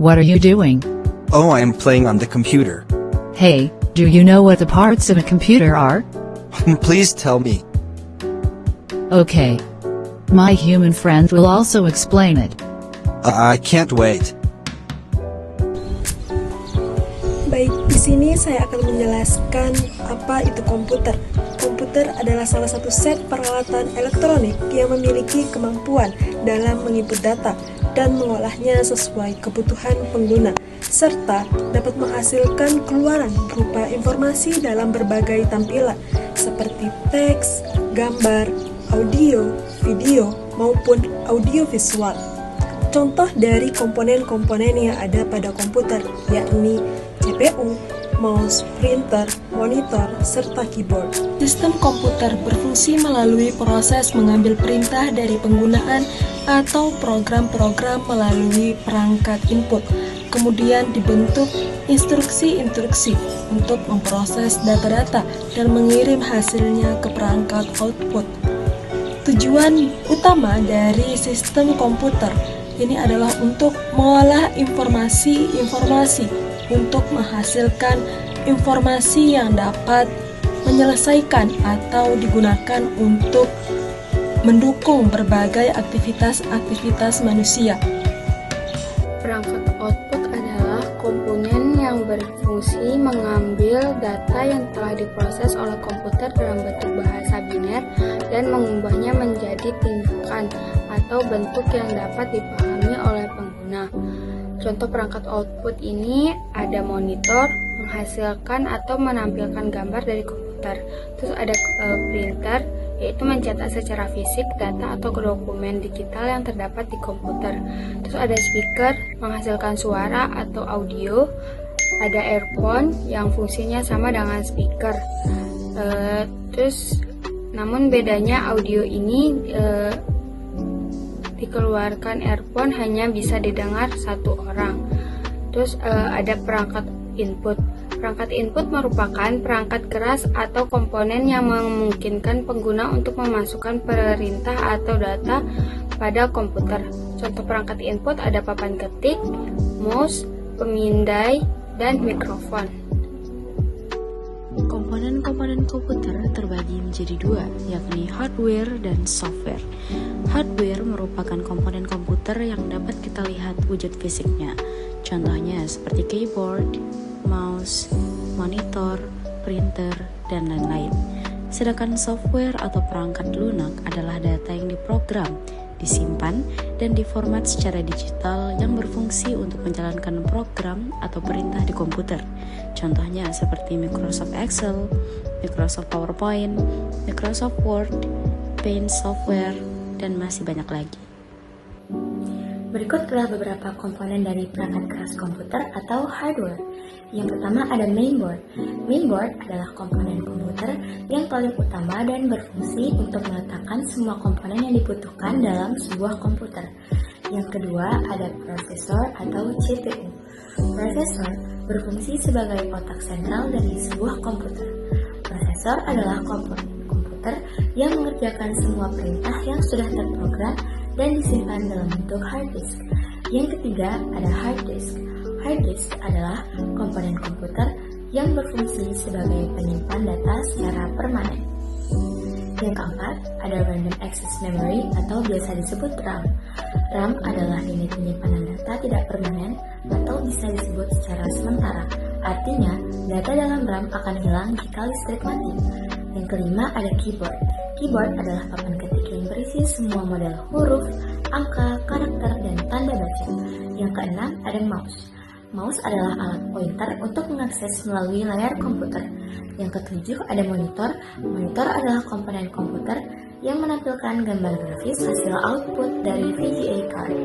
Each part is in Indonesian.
What are you doing? Oh, I am playing on the computer. Hey, do you know what the parts of a computer are? Please tell me. Okay. My human friend will also explain it. I can't wait. Baik, di sini saya akan menjelaskan apa itu komputer. Komputer adalah salah satu set peralatan elektronik yang memiliki kemampuan dalam menginput data dan mengolahnya sesuai kebutuhan pengguna, serta dapat menghasilkan keluaran berupa informasi dalam berbagai tampilan, seperti teks, gambar, audio, video, maupun audiovisual. Contoh dari komponen-komponen yang ada pada komputer, yakni CPU, mouse, printer, monitor, serta keyboard. Sistem komputer berfungsi melalui proses mengambil perintah dari penggunaan atau program-program melalui perangkat input. Kemudian dibentuk instruksi-instruksi untuk memproses data-data dan mengirim hasilnya ke perangkat output. Tujuan utama dari sistem komputer ini adalah untuk mengolah informasi untuk menghasilkan informasi yang dapat menyelesaikan atau digunakan untuk mendukung berbagai aktivitas manusia. Perangkat output adalah komponen yang berfungsi mengambil data yang telah diproses oleh komputer dalam bentuk bahasa biner dan mengubahnya menjadi tindakan atau bentuk yang dapat dipahami oleh pengguna. Contoh perangkat output ini ada monitor, menghasilkan atau menampilkan gambar dari komputer. Terus ada printer, yaitu mencetak secara fisik data atau dokumen digital yang terdapat di komputer. Terus ada speaker, menghasilkan suara atau audio. Ada earphone yang fungsinya sama dengan speaker. Namun bedanya audio ini dikeluarkan earphone hanya bisa didengar satu orang. Terus ada perangkat input. Perangkat input merupakan perangkat keras atau komponen yang memungkinkan pengguna untuk memasukkan perintah atau data pada komputer. Contoh perangkat input ada papan ketik, mouse, pemindai, dan mikrofon. Komponen-komponen komputer terbagi menjadi dua, yakni hardware dan software. Hardware merupakan komponen komputer yang dapat kita lihat wujud fisiknya. Contohnya seperti keyboard, mouse, monitor, printer, dan lain-lain. Sedangkan software atau perangkat lunak adalah data yang diprogram, disimpan, dan diformat secara digital yang berfungsi untuk menjalankan program atau perintah di komputer. Contohnya seperti Microsoft Excel, Microsoft PowerPoint, Microsoft Word, Paint software, dan masih banyak lagi. Berikut adalah beberapa komponen dari perangkat keras komputer atau hardware. Yang pertama ada mainboard. Mainboard adalah komponen komputer yang paling utama dan berfungsi untuk meletakkan semua komponen yang dibutuhkan dalam sebuah komputer. Yang kedua ada prosesor atau CPU. Prosesor berfungsi sebagai otak sentral dari sebuah komputer. Prosesor adalah komponen komputer yang mengerjakan semua perintah yang sudah terprogram dan disimpan dalam bentuk hard disk. Yang ketiga ada hard disk. Hard disk adalah komponen komputer yang berfungsi sebagai penyimpan data secara permanen. Yang keempat ada random access memory atau biasa disebut RAM. RAM adalah unit penyimpanan data tidak permanen atau bisa disebut secara sementara. Artinya, data dalam RAM akan hilang jika listrik mati. Yang kelima ada keyboard. Keyboard adalah papan ketik yang berisi semua model huruf, angka, karakter, dan tanda baca. Yang keenam ada mouse. Mouse adalah alat pointer untuk mengakses melalui layar komputer. Yang ketujuh ada monitor. Monitor adalah komponen komputer yang menampilkan gambar grafis hasil output dari VGA card.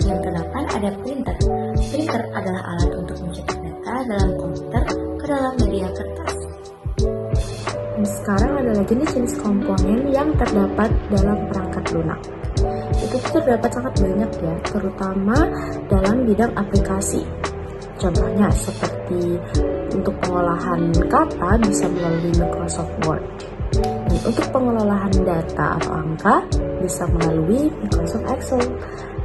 Yang kedelapan ada printer. Printer adalah alat untuk mencetak data dalam komputer ke dalam media kertas. Sekarang adalah jenis-jenis komponen yang terdapat dalam perangkat lunak. Itu terdapat sangat banyak ya, terutama dalam bidang aplikasi. Contohnya seperti untuk pengolahan kata bisa melalui Microsoft Word. Dan untuk pengelolaan data atau angka bisa melalui Microsoft Excel.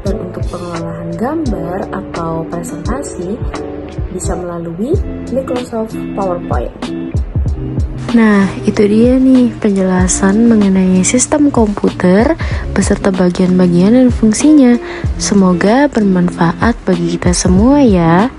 dan untuk pengelolaan gambar atau presentasi bisa melalui Microsoft PowerPoint. Nah, itu dia nih penjelasan mengenai sistem komputer beserta bagian-bagian dan fungsinya. Semoga bermanfaat bagi kita semua ya.